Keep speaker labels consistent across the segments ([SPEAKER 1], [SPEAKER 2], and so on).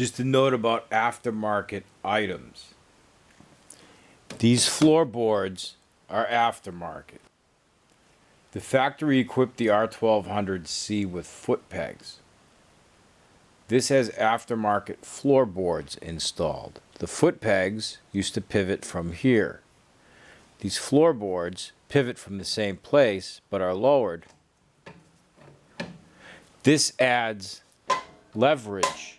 [SPEAKER 1] Just a note about aftermarket items. These floorboards are aftermarket. The factory equipped the R1200C with foot pegs. This has aftermarket floorboards installed. The foot pegs used to pivot from here. These floorboards pivot from the same place but are lowered. This adds leverage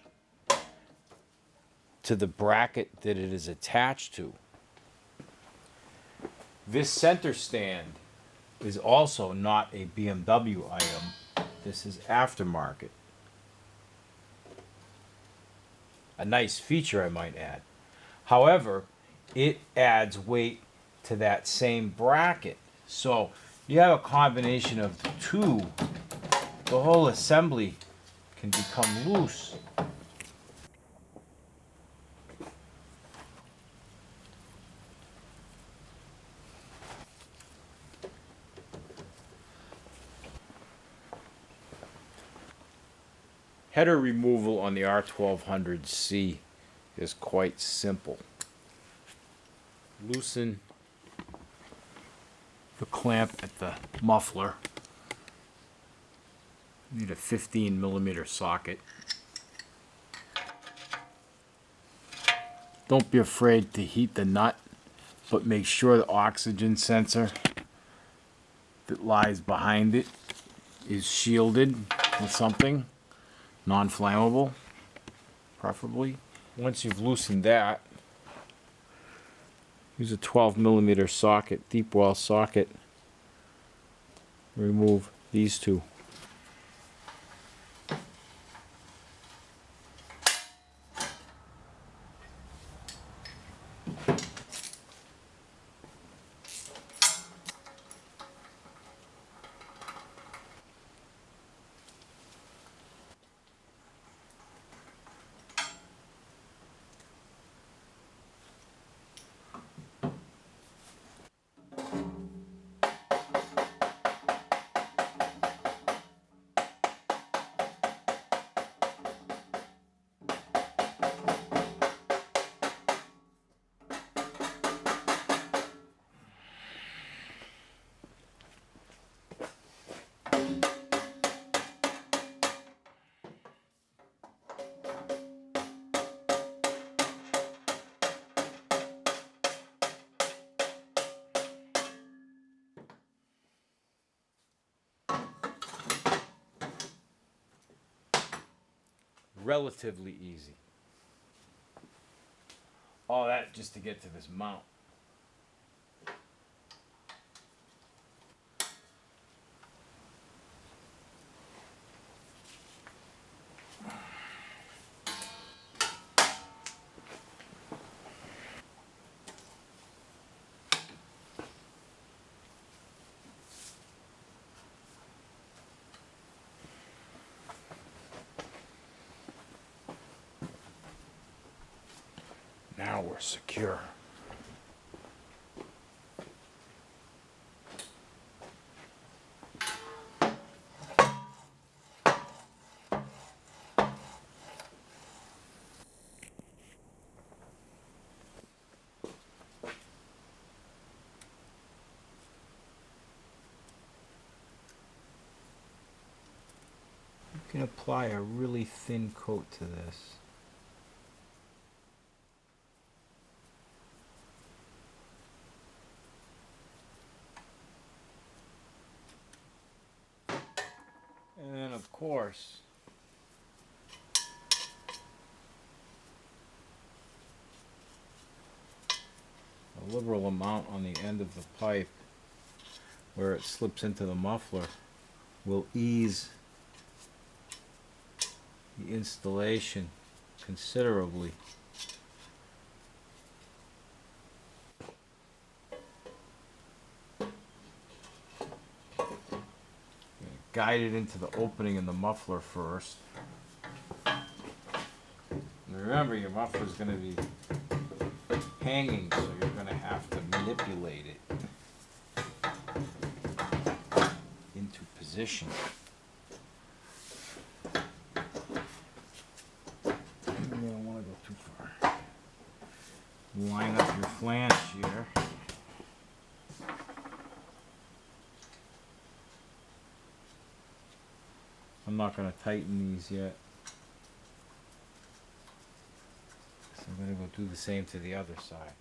[SPEAKER 1] to the bracket that it is attached to. This center stand is also not a BMW item. This is aftermarket. A nice feature, I might add. However, it adds weight to that same bracket. So you have a combination of the two. The whole assembly can become loose. Header removal on the R1200C is quite simple. Loosen the clamp at the muffler. Need a 15mm socket. Don't be afraid to heat the nut, but make sure the oxygen sensor that lies behind it is shielded with something non-flammable, preferably. Once you've loosened that, use a 12mm socket, deep well socket. Remove these two. Relatively easy. All that just to get to this mount. Now we're secure. You can apply a really thin coat to this. And then, of course, a liberal amount on the end of the pipe where it slips into the muffler will ease the installation considerably. Guide it into the opening in the muffler first. And remember, your muffler is going to be hanging, so you're going to have to manipulate it into position. And then I'm not going to tighten these yet. So I'm going to go do the same to the other side.